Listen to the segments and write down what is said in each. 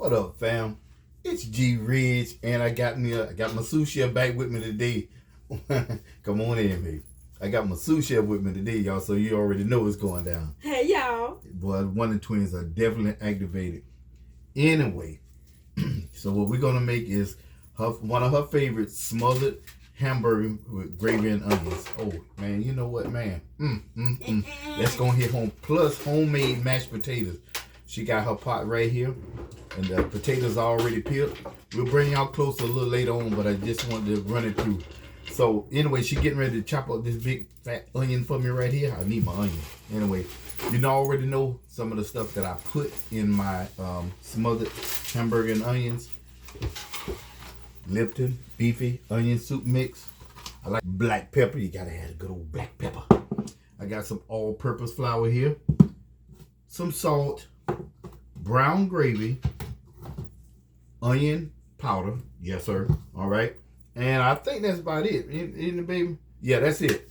What up, fam? It's G Ridge, and I got my sous chef back with me today. Come on in, baby. I got my sous chef with me today, y'all, so you already know what's going down. Hey, y'all. Boy, one of the twins are definitely activated. Anyway, so what we're gonna make is one of her favorite smothered hamburger with gravy and onions. Oh man, you know what, man? That's gonna hit home. Plus homemade mashed potatoes. She got her pot right here, and the potatoes are already peeled. We'll bring y'all closer a little later on, but I just wanted to run it through. So anyway, she getting ready to chop up this big fat onion for me right here. I need my onion. Anyway, you already know some of the stuff that I put in my smothered hamburger and onions. Lipton beefy onion soup mix. I like black pepper. You gotta have a good old black pepper. I got some all-purpose flour here, some salt, brown gravy, onion powder. Yes, sir. All right. And I think that's about it. Isn't it, baby? Yeah, that's it.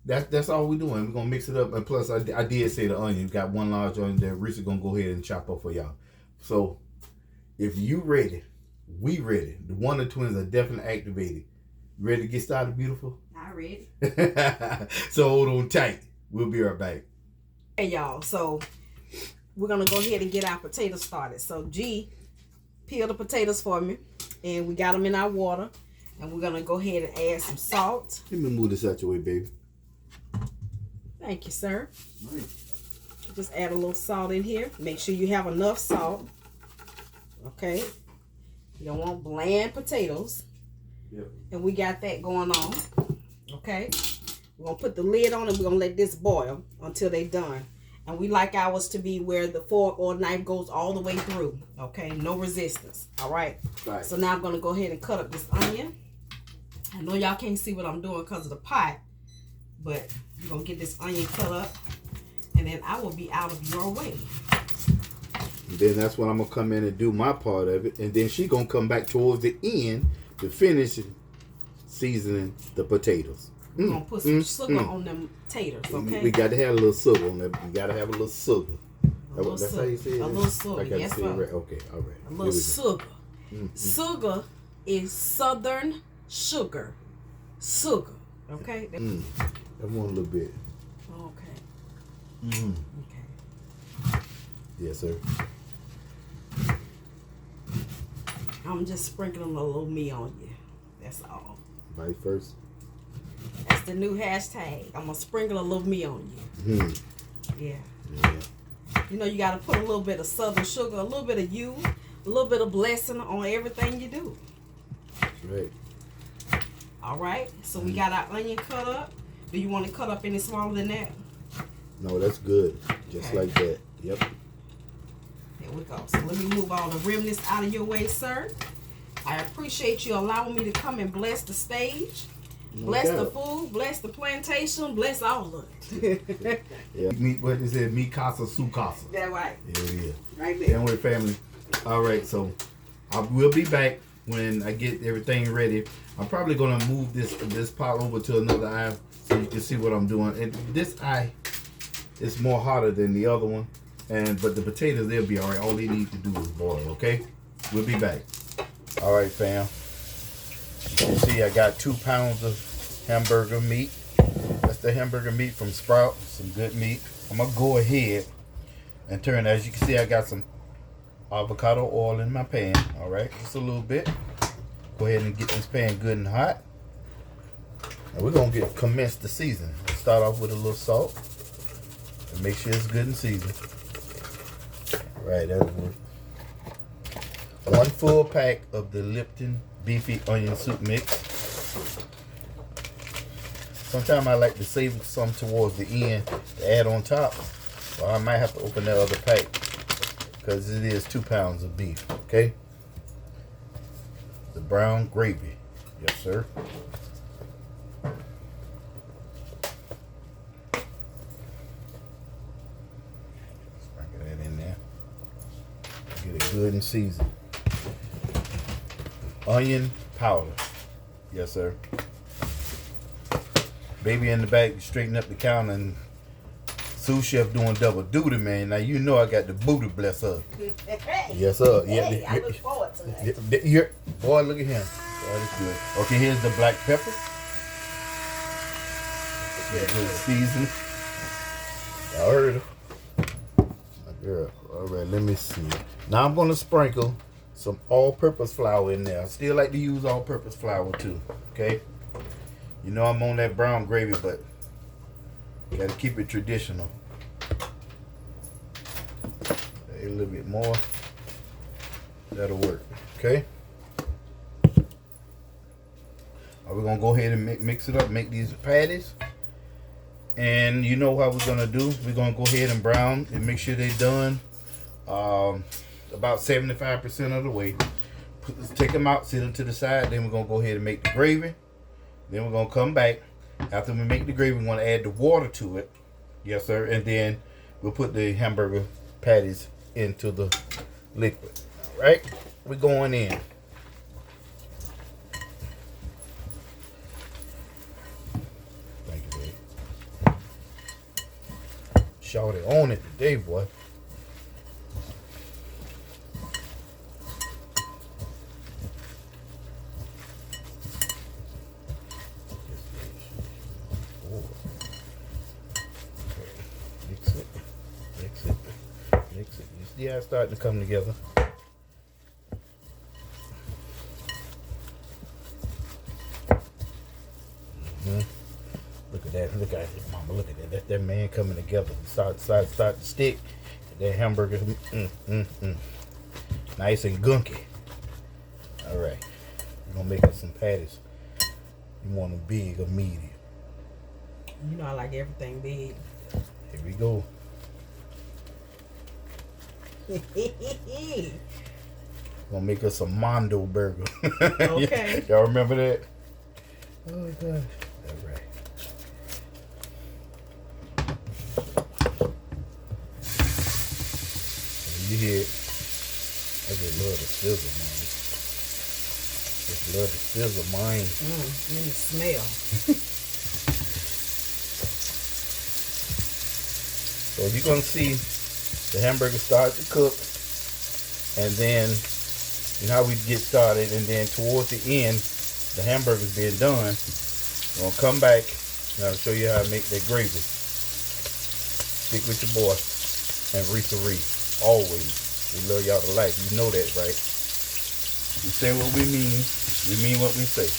That's all we're doing. We're gonna mix it up. And plus, I did say the onion. Got one large onion that Rich is gonna go ahead and chop up for y'all. So, if you ready, we ready. The Wonder Twins are definitely activated. Ready to get started, beautiful? I'm ready. So hold on tight. We'll be right back. Hey, y'all. So, we're going to go ahead and get our potatoes started. So, G peeled the potatoes for me. And we got them in our water. And we're going to go ahead and add some salt. Let me move this out your way, baby. Thank you, sir. Nice. Just add a little salt in here. Make sure you have enough salt. Okay. You don't want bland potatoes. Yep. And we got that going on. Okay. We're going to put the lid on and we're going to let this boil until they're done. And we like ours to be where the fork or knife goes all the way through. Okay. No resistance. All right. Right. So now I'm going to go ahead and cut up this onion. I know y'all can't see what I'm doing because of the pot. But we're going to get this onion cut up. And then I will be out of your way. And then that's when I'm going to come in and do my part of it. And then she going to come back towards the end to finish seasoning the potatoes. We're going to put some sugar on them taters, okay? We got to have a little sugar on that. We got to have a little sugar. That's sugar. How you say it? A little sugar, yes, sir. Right. Okay, all right. A little sugar. Sugar is southern sugar. Sugar, okay? I want a little bit. Okay. Okay. Yes, sir. I'm just sprinkling a little me on you. That's all. Bite first. That's the new hashtag. I'm going to sprinkle a little me on you. Yeah. You know, you got to put a little bit of southern sugar, a little bit of you, a little bit of blessing on everything you do. That's right. All right. So we got our onion cut up. Do you want it cut up any smaller than that? No, that's good. Just like that. Yep. There we go. So let me move all the remnants out of your way, sir. I appreciate you allowing me to come and bless the stage. Bless the food, bless the plantation, bless all of it. Yeah. What is it? Mi casa, su casa. That's right. Yeah. Right there. Anyway, family. All right, so I will be back when I get everything ready. I'm probably gonna move this pot over to another eye so you can see what I'm doing. And this eye is more hotter than the other one. But the potatoes, they'll be all right. All they need to do is boil. Okay. We'll be back. All right, fam. You can see I got 2 pounds of hamburger meat. That's the hamburger meat from Sprout. Some good meat. I'm going to go ahead and turn. As you can see, I got some avocado oil in my pan. All right, just a little bit. Go ahead and get this pan good and hot. And we're going to commence the seasoning. Start off with a little salt. And make sure it's good and seasoned. All right, that'll work. 1 full pack of the Lipton beefy onion soup mix. Sometimes I like to save some towards the end to add on top. Well, I might have to open that other pack because it is 2 pounds of beef. Okay. The brown gravy. Yes, sir. Sprinkle that in there. Get it good and seasoned. Onion powder. Yes, sir. Baby in the back, straighten up the counter and Sous chef doing double duty, man. Now you know I got the booty, bless her. Yes, sir. Yeah, Hey, I look forward to that. Boy, look at him. That is good. Okay, here's the black pepper. Good season. I heard her. My girl. All right, let me see. Now I'm gonna sprinkle some all-purpose flour in there. I still like to use all-purpose flour too. Okay. You know I'm on that brown gravy, but gotta keep it traditional. A little bit more. That'll work. Okay. We're gonna go ahead and mix it up, make these patties. And you know what we're gonna do? We're gonna go ahead and brown and make sure they're done about 75% of the way. Take them out, sit them to the side. Then we're gonna go ahead and make the gravy. Then we're gonna come back. After we make the gravy, we're gonna add the water to it. Yes, sir. And then we'll put the hamburger patties into the liquid. All right, we're going in. Thank you, babe. Shawty on it today, boy. Yeah, it's starting to come together. Look at that. Look at it, mama. Look at that. That's that man coming together. Start to stick. That hamburger. Nice and gunky. All right. We're going to make us some patties. You want them big or medium? You know I like everything big. Here we go. Gonna make us a Mondo burger. Okay. Y'all remember that? Oh gosh. All right. You hear it? I just love the sizzle, man. Just love the sizzle, man. And the smell. So you're gonna see the hamburger start to cook, and then you know how we get started, and then towards the end, the hamburger's being done. We're gonna come back and I'll show you how to make that gravy. Stick with your boy and Risa Ree. Always. We love y'all to life. You know that, right? We say what we mean what we say.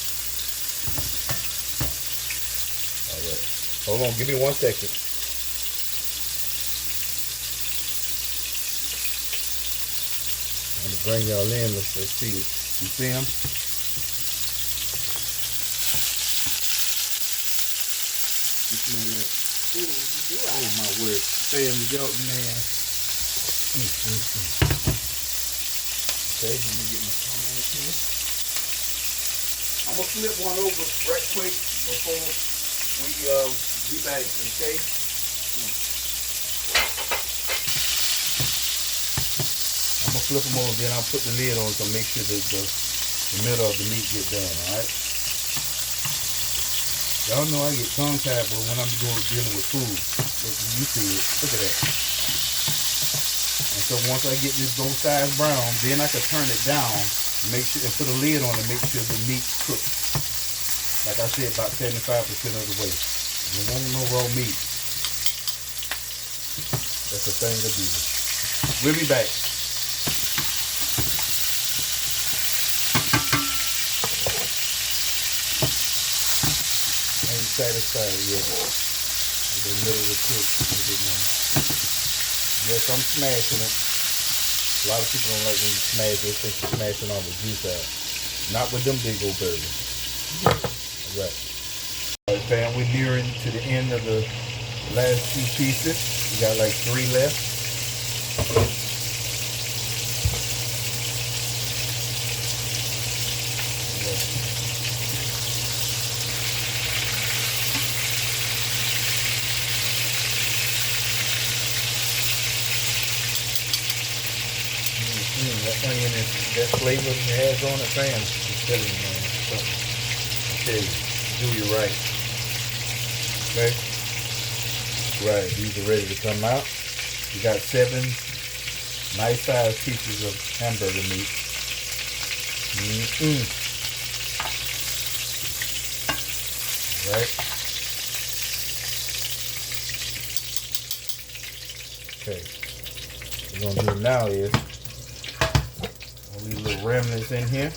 Alright. Hold on, give me 1 second. I'm gonna bring y'all in. Let's see it. You see them? You smell that? Oh my word! Family, yo, man. Okay, let me get my phone right here. I'm gonna flip one over right quick before we be back. Okay. I'm gonna flip them over, then I'll put the lid on to make sure that the middle of the meat get done, alright? Y'all know I get tongue tied when I'm dealing with food. You see it. Look at that. And so once I get this both sides brown, then I can turn it down, make sure, and put a lid on it, make sure the meat cooks. Like I said, about 75% of the way. And there won't no raw meat. That's the thing to do. We'll be back. Satisfied yet. In the middle of the cook. Yes, I'm smashing it. A lot of people don't like when you smash it. They think you're smashing all the juice out. Not with them big old burgers. Alright. Alright, fam, we're nearing to the end of the last 2 pieces. We got like 3 left. That onion is, that flavor it has on it, fam. I'm telling you, man. I tell you, do you right. Okay? Right, these are ready to come out. We got 7 nice sized pieces of hamburger meat. Right. Okay. What we're gonna do now is leave little remnants in here.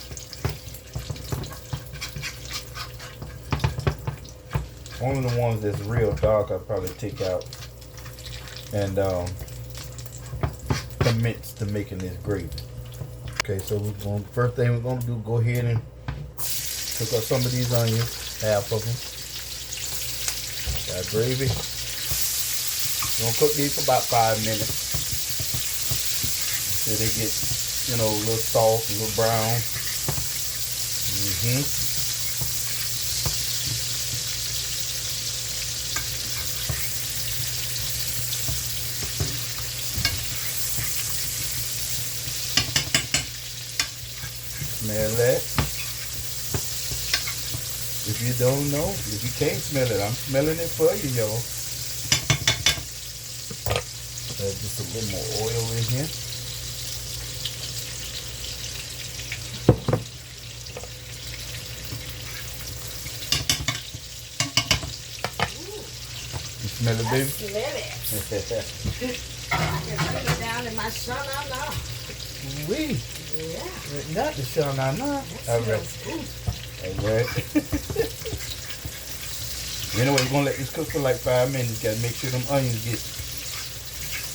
Only the ones that's real dark I'll probably take out and commence to making this gravy. Okay, so first thing we're gonna do, go ahead and cook up some of these onions, half of them. Got gravy. We're gonna cook these for about 5 minutes until they get, a little soft, a little brown. Smell that. If you don't know, if you can't smell it, I'm smelling it for you, y'all. Add just a little more oil in here. You smell it, baby? I smell it. I can feel it down in my shana. Oui. Yeah. Not the shana. That smells good. Alright. Anyway, you're gonna let this cook for like 5 minutes. Gotta make sure them onions get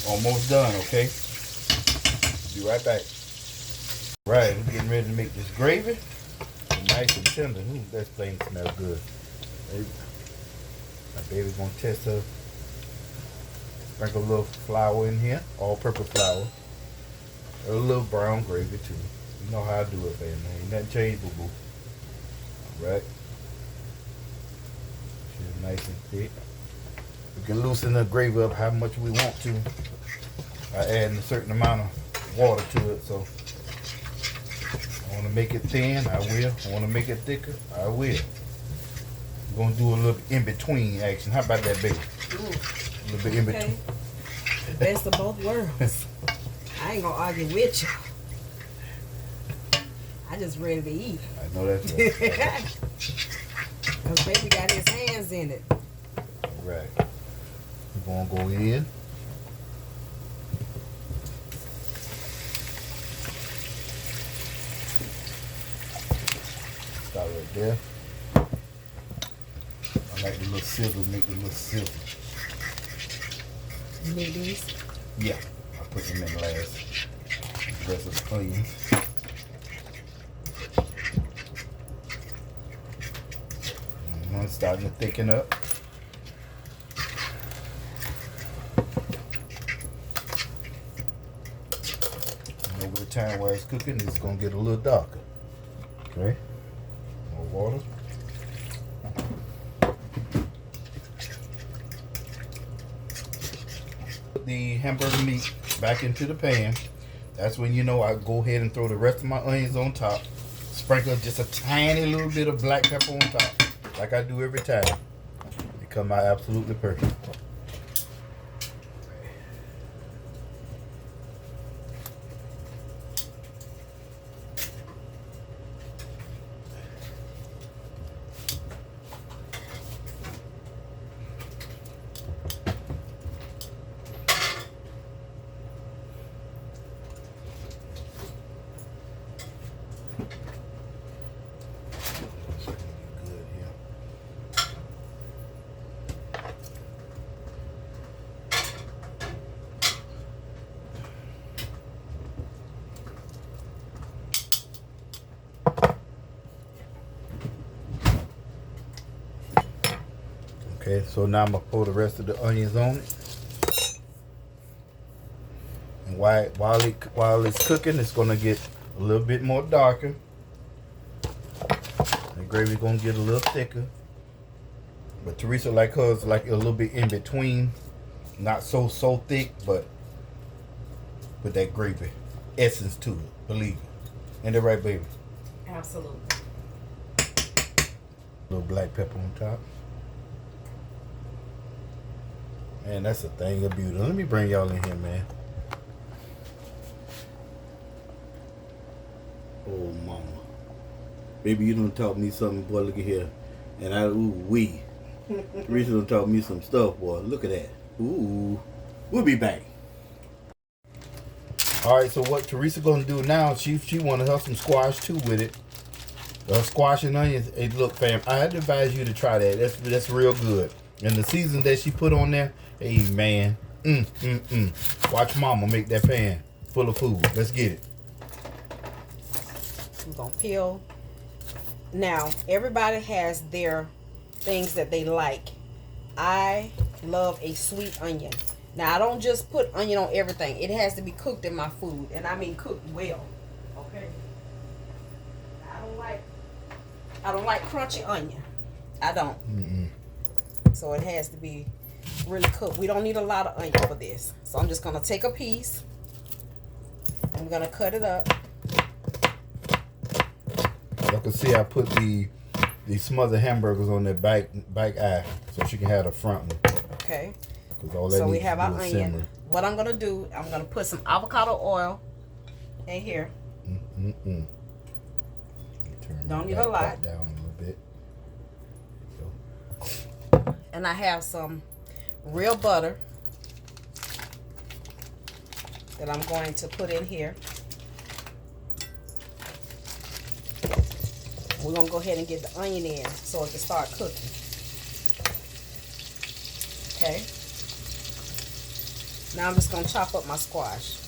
almost done, okay? Be right back. Right, we're getting ready to make this gravy. Nice and tender. Ooh, that thing smells good. My baby's gonna test her. Sprinkle a little flour in here, all-purpose flour. A little brown gravy too. You know how I do it, family. Ain't nothing changed, boo-boo. Alright. She's nice and thick. We can loosen the gravy up how much we want to by adding a certain amount of water to it. So I want to make it thin, I will. I want to make it thicker, I will. We're going to do a little in between action. How about that, baby? Ooh. A little bit in between. The best of both worlds. I ain't gonna argue with you. I just ready to eat. I know that's right. Cause baby got his hands in it. Right. We're gonna go in. Start right there. I like the little sizzle, make the little sizzle. You need these? Yeah, I put them in last. The rest of the onions. It's starting to thicken up. And over the time while it's cooking, it's gonna get a little darker. Okay, more water. Put the hamburger meat back into the pan. That's when I go ahead and throw the rest of my onions on top. Sprinkle just a tiny little bit of black pepper on top, like I do every time. It come out absolutely perfect. Okay, so now I'm gonna pour the rest of the onions on it, and while it's cooking, it's gonna get a little bit more darker. The gravy's gonna get a little thicker, but Teresa like hers like a little bit in between, not so thick, but with that gravy essence to it. Believe it, ain't that right, baby? Absolutely. A little black pepper on top. Man, that's a thing of beauty. Let me bring y'all in here, man. Oh, mama. Baby, you done taught me something, boy. Look at here. And Teresa done taught me some stuff, boy. Look at that. Ooh. We'll be back. All right, so what Teresa gonna do now? She wanted her some squash too with it. Squash and onions. Hey, look, fam, I had to advise you to try that. That's real good. And the season that she put on there, hey man, watch Mama make that pan full of food. Let's get it. I'm gonna peel. Now, everybody has their things that they like. I love a sweet onion. Now, I don't just put onion on everything. It has to be cooked in my food, and I mean cooked well. Okay. I don't like crunchy onion. I don't. So it has to be really cooked. We don't need a lot of onion for this. So I'm just gonna take a piece. I'm gonna cut it up. Y'all can see I put the smothered hamburgers on their back eye so she can have the front one. Okay. All that so we have our onion. Simmer. What I'm gonna do, I'm gonna put some avocado oil in here. Don't need a lot. Down a little bit. And I have some real butter that I'm going to put in here. We're gonna go ahead and get the onion in so it can start cooking. Okay. Now I'm just gonna chop up my squash.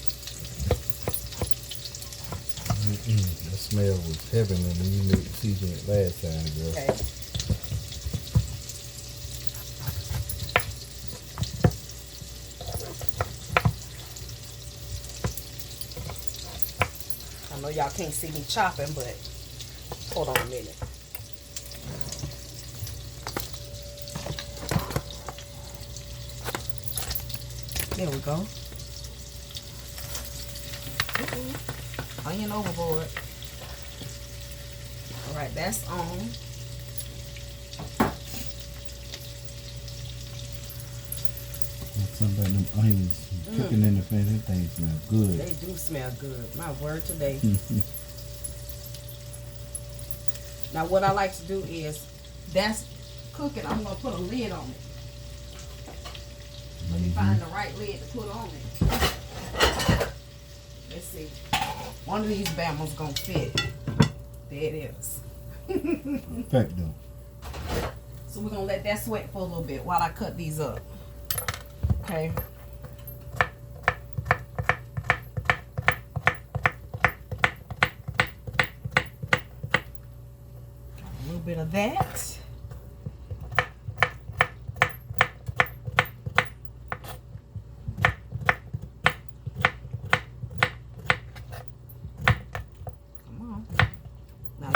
The smell was heavenly when you made season it last time, girl. Okay. I know y'all can't see me chopping, but hold on a minute. There we go. Onion overboard. All right, that's on. Something about them onions cooking in the pan, that thing smell good. They do smell good. My word today. Now, what I like to do is, that's cooking. I'm going to put a lid on it. Let me find the right lid to put on it. Let's see. One of these bama's going to fit. There it is. Perfecto. So we're going to let that sweat for a little bit while I cut these up. Okay. Got a little bit of that.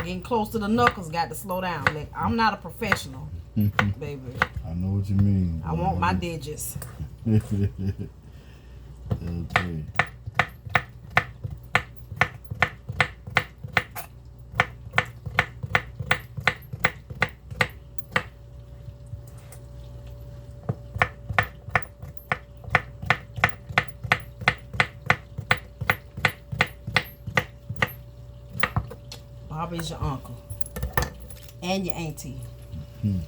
Getting close to the knuckles, got to slow down. Like, I'm not a professional, baby. I know what you mean. I want my digits. Okay. Bobby's your uncle and your auntie. Turn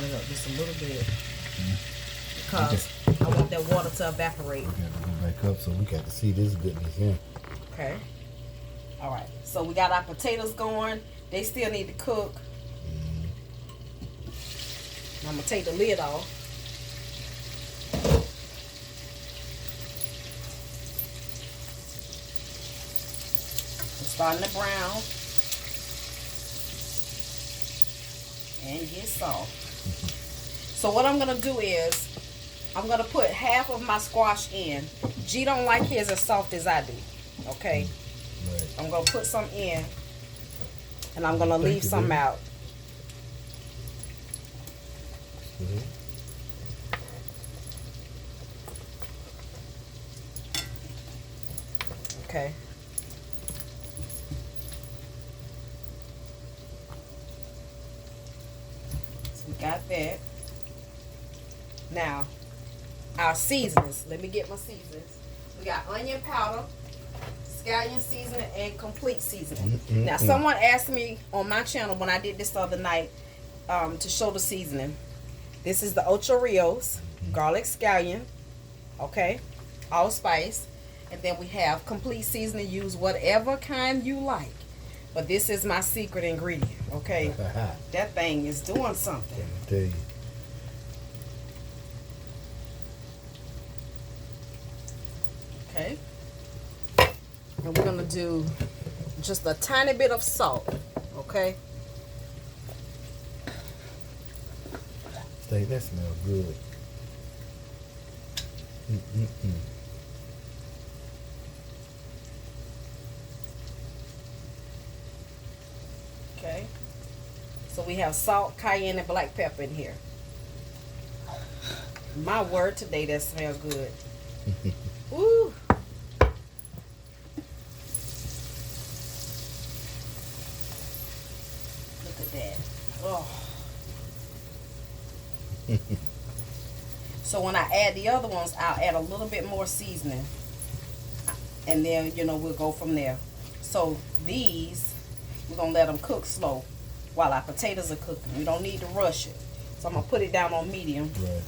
it up just a little bit because I want that water to evaporate. We got to go back up so we got to see this goodness here. Okay. All right. So we got our potatoes going. They still need to cook. I'm gonna take the lid off. Starting to brown and get soft. So what I'm gonna do is I'm gonna put half of my squash in. G don't like his as soft as I do. Okay. Right. I'm gonna put some in and I'm gonna leave some out. Okay. So we got that. Now, our seasonings. Let me get my seasonings. We got onion powder, scallion seasoning, and complete seasoning. Now, someone asked me on my channel when I did this the other night to show the seasoning. This is the Ocho Rios, garlic scallion, okay, allspice, and then we have complete seasoning. Use whatever kind you like, but this is my secret ingredient, okay? That thing is doing something. I tell you. Okay, and we're gonna do just a tiny bit of salt, okay? Say, that smells good. Okay, so we have salt, cayenne, and black pepper in here. My word, today that smells good. Woo! Look at that. Oh. So when I add the other ones, I'll add a little bit more seasoning, and then we'll go from there. So these, we're gonna let them cook slow while our potatoes are cooking. We don't need to rush it. So I'm gonna put it down on medium, Right.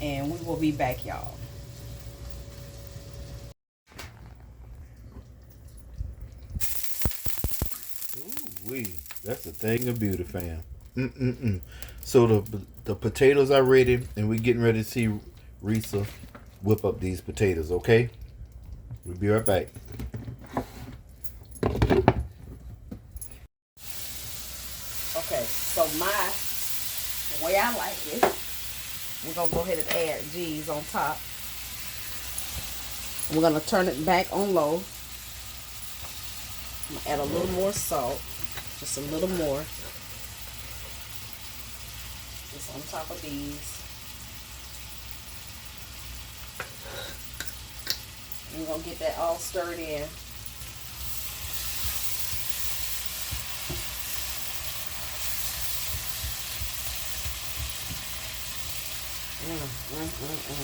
and we will be back, y'all. Ooh-wee. That's a thing of beauty, fam. So the potatoes are ready, and we're getting ready to see Risa whip up these potatoes, okay? We'll be right back. Okay, so the way I like it, we're gonna go ahead and add these on top. We're gonna turn it back on low. I'm gonna add a little more salt, just a little more. Just on top of these. We're gonna get that all stirred in.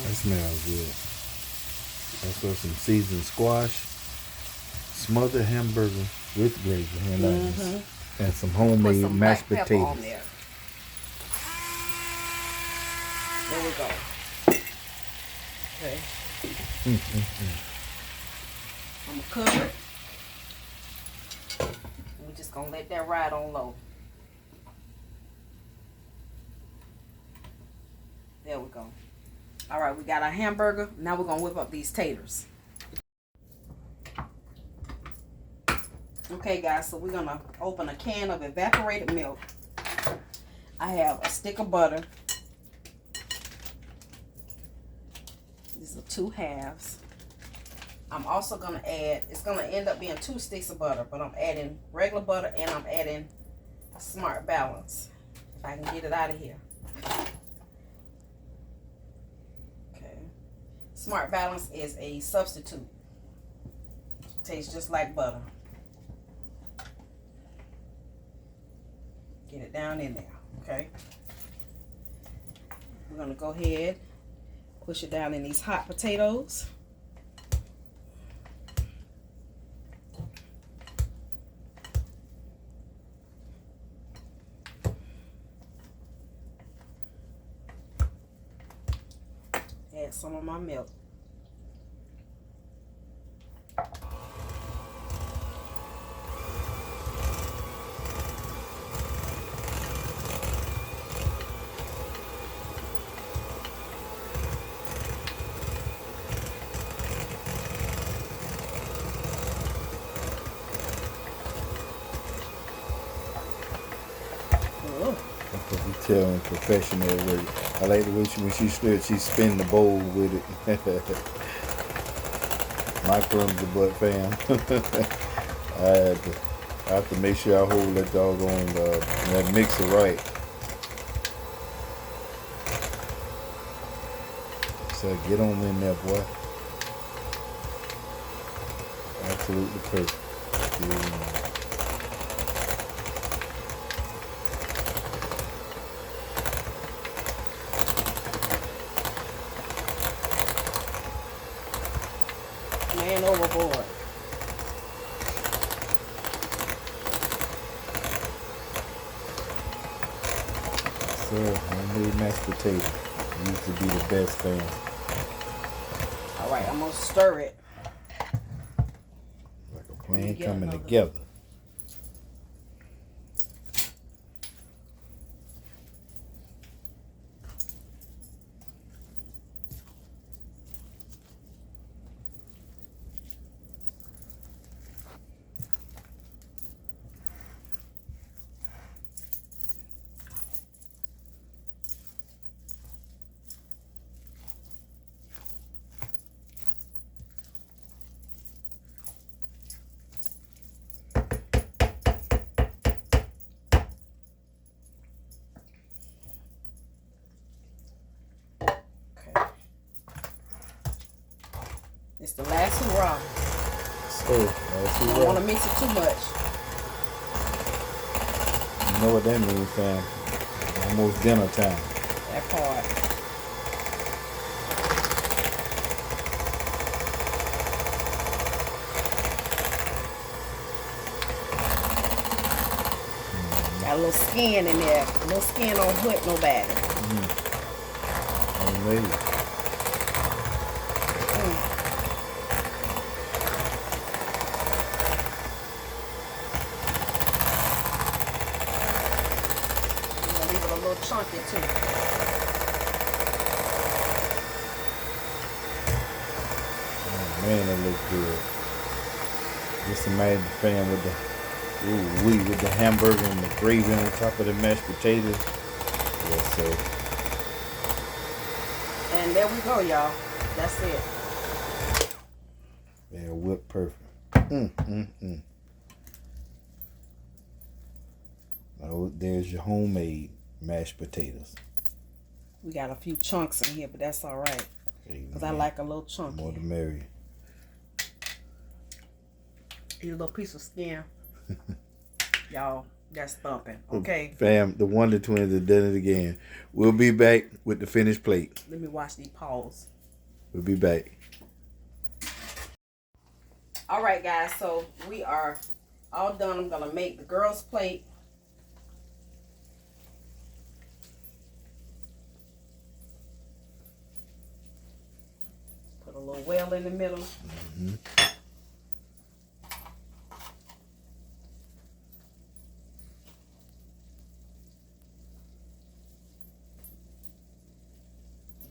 That smells good. Also some seasoned squash, smothered hamburger with gravy and onions, and some homemade Put some mashed black pepper potatoes. on there. There we go. Okay. I'm gonna cover it. We're just gonna let that ride on low. There we go. All right, we got our hamburger. Now we're gonna whip up these taters. Okay, guys, so we're gonna open a can of evaporated milk. I have a stick of butter. These are 2 halves. I'm also gonna add, it's gonna end up being 2 sticks of butter, but I'm adding regular butter and I'm adding a Smart Balance. If I can get it out of here. Okay. Smart Balance is a substitute. Tastes just like butter. Get it down in there, okay? We're gonna go ahead, push it down in these hot potatoes. Add some of my milk. That's what we tell in professional work. I like the way when she stirred, she spin the bowl with it. My crumbs are butt, fam. I have to make sure I hold that doggone that mixer right. So get on in there, boy. Absolutely perfect. Yeah. sir. Homemade mashed potato. Used to be the best, fam. All right, I'm gonna stir it. Like a plan coming together. It's the last hurrah. So, last You don't want to mix it too much. You know what that means, fam? Almost dinner time. That part. Got a little skin in there. A little skin don't hurt nobody. Homemade. Leave it a little chunky too. Oh man, that looks good. Just imagine the fam with with the hamburger and the gravy on top of the mashed potatoes. Yes, sir. And there we go, y'all. That's it. They're whipped perfect. Oh, there's your homemade mashed potatoes. We got a few chunks in here, but that's all right. Because I like a little chunky. More the merrier. Eat a little piece of skin. Y'all, that's thumping. Okay. Fam, the Wonder Twins have done it again. We'll be back with the finished plate. Let me wash these paws. We'll be back. All right, guys. So we are all done. I'm going to make the girls' plate. Put a little well in the middle.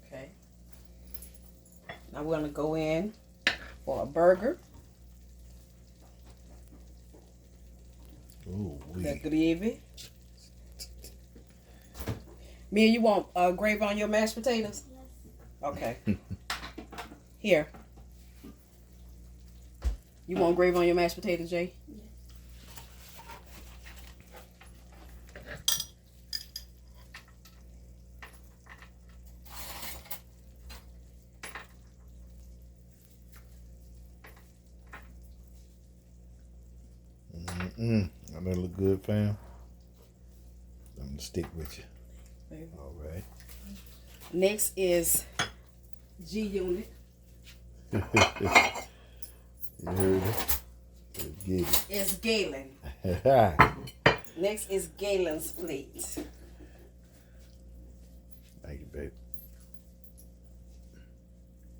Okay. Now we're going to go in for a burger. Ooh, The gravy. Mia, you want gravy on your mashed potatoes? Okay. Here. You want gravy on your mashed potatoes, Jay? That look good, fam. I'm gonna stick with you. All right. Next is G Unit. You heard it? It's Galen. Next is Galen's plate. Thank you, babe.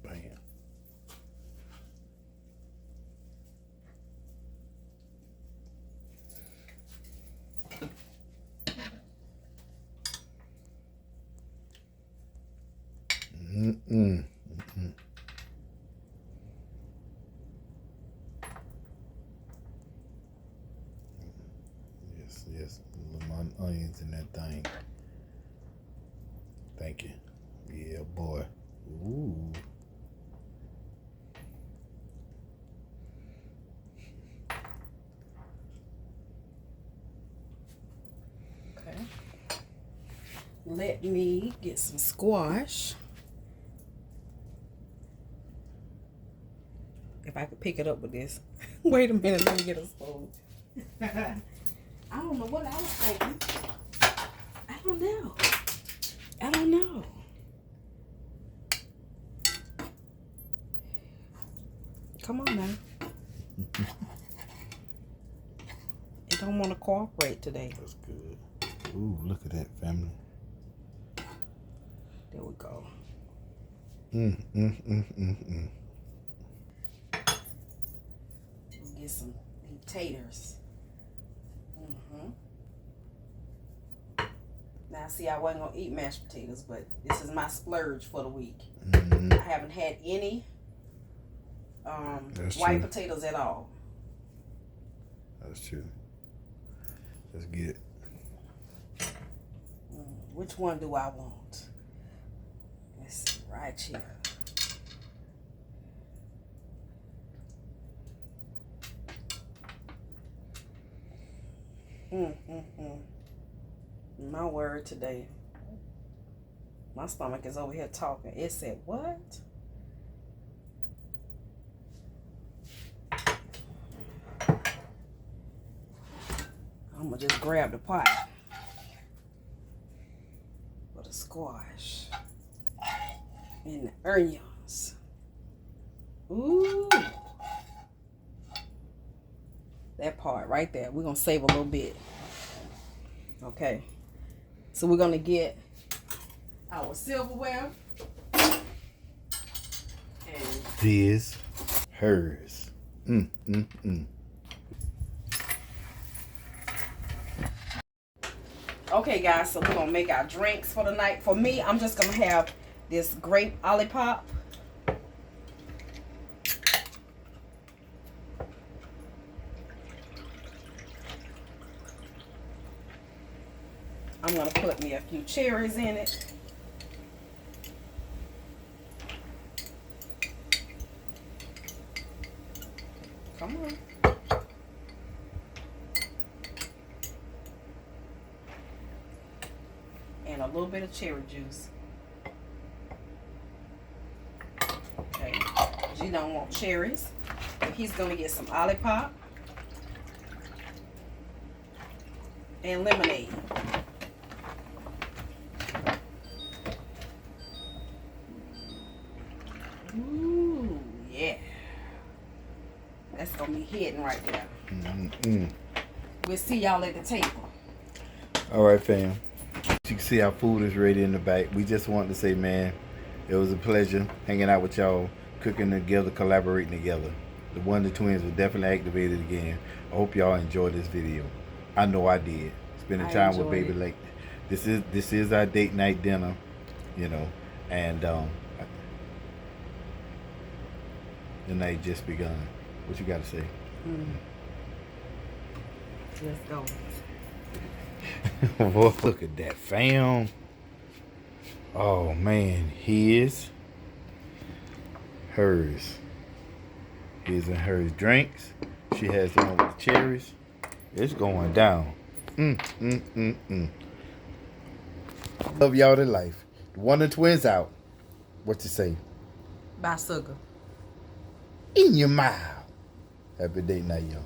Bam. Yes. Lemon onions in that thing. Thank you. Yeah, boy. Ooh. Okay. Let me get some squash. If I could pick it up with this. Wait a minute, let me get a spoon. I don't know what I was thinking. I don't know. Come on now. It don't want to cooperate today. That's good. Ooh, look at that, family. There we go. We'll get some taters. Now, see, I wasn't gonna eat mashed potatoes, but this is my splurge for the week. I haven't had any white potatoes at all. That's true. Let's get it. Which one do I want? Let's see, right here. My word today. My stomach is over here talking. It said, what? I'm going to just grab the pot for the squash and the onions. Ooh. That part right there. We're going to save a little bit. Okay. So we're going to get our silverware. And this, hers. Okay, guys, so we're going to make our drinks for the night. For me, I'm just going to have this grape olipop. I'm going to put me a few cherries in it. Come on. And a little bit of cherry juice. Okay. You don't want cherries. He's going to get some olipop and lemonade. Ooh, yeah. That's going to be hidden right there. We'll see y'all at the table. All right, fam. You can see our food is ready in the back. We just wanted to say, man, it was a pleasure hanging out with y'all, cooking together, collaborating together. The Wonder Twins were definitely activated again. I hope y'all enjoyed this video. I know I did. Spending time with Baby Lake. This is our date night dinner, you know, and the night just begun. What you got to say? Let's go. Look at that, fam. Oh man, his, hers. His and hers drinks. She has the one with the cherries. It's going down. Love y'all to life. The Wonder Twins out. What you say? Bye, sugar. In your mouth. Happy date night, y'all.